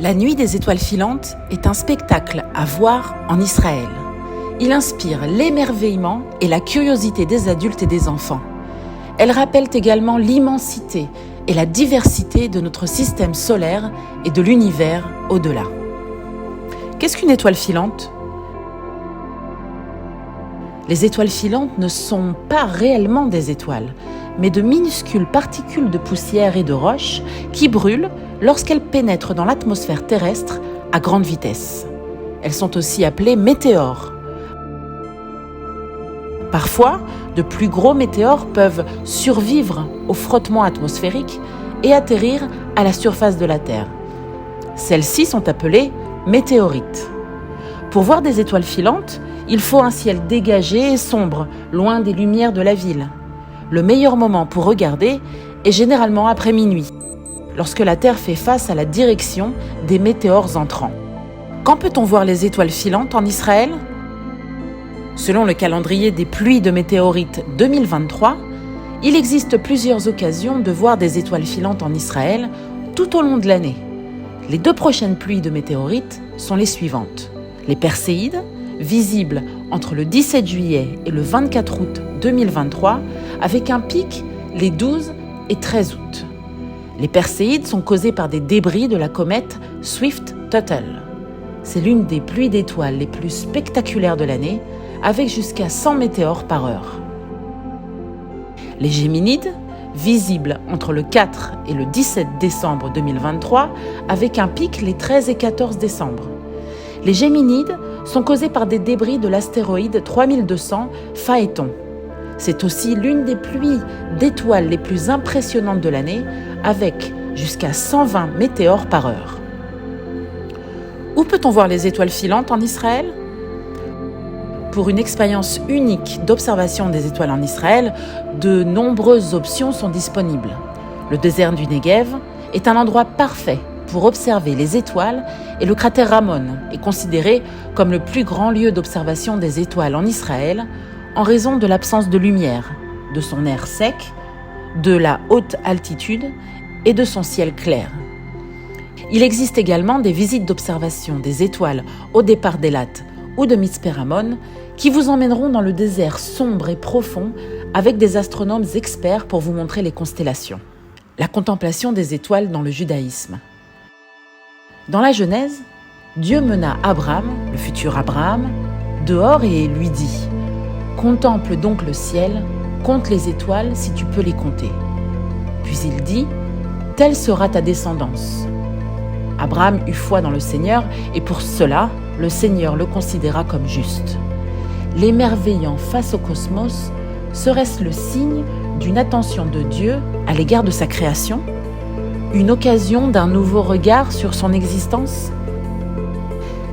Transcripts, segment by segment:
La nuit des étoiles filantes est un spectacle à voir en Israël. Il inspire l'émerveillement et la curiosité des adultes et des enfants. Elle rappelle également l'immensité et la diversité de notre système solaire et de l'univers au-delà. Qu'est-ce qu'une étoile filante ? Les étoiles filantes ne sont pas réellement des étoiles, mais de minuscules particules de poussière et de roches qui brûlent lorsqu'elles pénètrent dans l'atmosphère terrestre à grande vitesse. Elles sont aussi appelées météores. Parfois, de plus gros météores peuvent survivre au frottement atmosphérique et atterrir à la surface de la Terre. Celles-ci sont appelées météorites. Pour voir des étoiles filantes, il faut un ciel dégagé et sombre, loin des lumières de la ville. Le meilleur moment pour regarder est généralement après minuit, lorsque la Terre fait face à la direction des météores entrants. Quand peut-on voir les étoiles filantes en Israël ? Selon le calendrier des pluies de météorites 2023, il existe plusieurs occasions de voir des étoiles filantes en Israël tout au long de l'année. Les 2 prochaines pluies de météorites sont les suivantes. Les Perséides, visibles entre le 17 juillet et le 24 août 2023, avec un pic les 12 et 13 août. Les Perséides sont causés par des débris de la comète Swift-Tuttle. C'est l'une des pluies d'étoiles les plus spectaculaires de l'année, avec jusqu'à 100 météores par heure. Les Géminides, visibles entre le 4 et le 17 décembre 2023, avec un pic les 13 et 14 décembre. Les Géminides sont causés par des débris de l'astéroïde 3200 Phaéton. C'est aussi l'une des pluies d'étoiles les plus impressionnantes de l'année, avec jusqu'à 120 météores par heure. Où peut-on voir les étoiles filantes en Israël ? Pour une expérience unique d'observation des étoiles en Israël, de nombreuses options sont disponibles. Le désert du Negev est un endroit parfait pour observer les étoiles et le cratère Ramon est considéré comme le plus grand lieu d'observation des étoiles en Israël en raison de l'absence de lumière, de son air sec, de la haute altitude et de son ciel clair. Il existe également des visites d'observation des étoiles au départ d'Eilat ou de Mitzpe Ramon qui vous emmèneront dans le désert sombre et profond avec des astronomes experts pour vous montrer les constellations. La contemplation des étoiles dans le judaïsme. Dans la Genèse, Dieu mena Abraham, le futur Abraham, dehors et lui dit « Contemple donc le ciel, compte les étoiles si tu peux les compter. » Puis il dit « Telle sera ta descendance. » Abraham eut foi dans le Seigneur et pour cela, le Seigneur le considéra comme juste. L'émerveillant face au cosmos, serait-ce le signe d'une attention de Dieu à l'égard de sa création ? Une occasion d'un nouveau regard sur son existence ?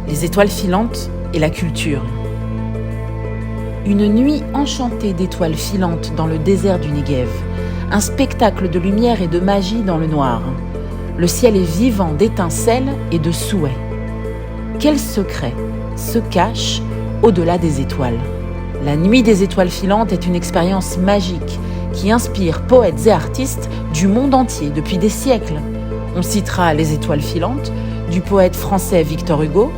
Les étoiles filantes et la culture. Une nuit enchantée d'étoiles filantes dans le désert du Negev, un spectacle de lumière et de magie dans le noir. Le ciel est vivant d'étincelles et de souhaits. Quel secret se cache au-delà des étoiles ? La nuit des étoiles filantes est une expérience magique qui inspire poètes et artistes du monde entier depuis des siècles. On citera les étoiles filantes du poète français Victor Hugo,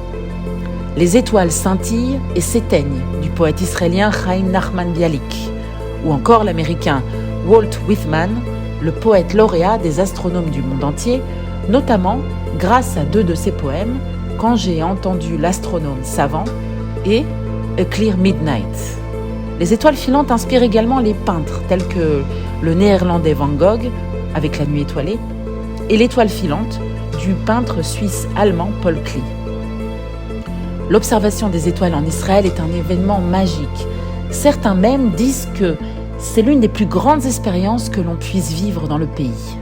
les étoiles scintillent et s'éteignent du poète israélien Chaim Nachman Bialik, ou encore l'américain Walt Whitman, le poète lauréat des astronomes du monde entier, notamment grâce à 2 de ses poèmes, Quand j'ai entendu l'astronome savant et A Clear Midnight. Les étoiles filantes inspirent également les peintres tels que le néerlandais Van Gogh, avec La Nuit étoilée, et l'étoile filante du peintre suisse-allemand Paul Klee. L'observation des étoiles en Israël est un événement magique. Certains même disent que c'est l'une des plus grandes expériences que l'on puisse vivre dans le pays.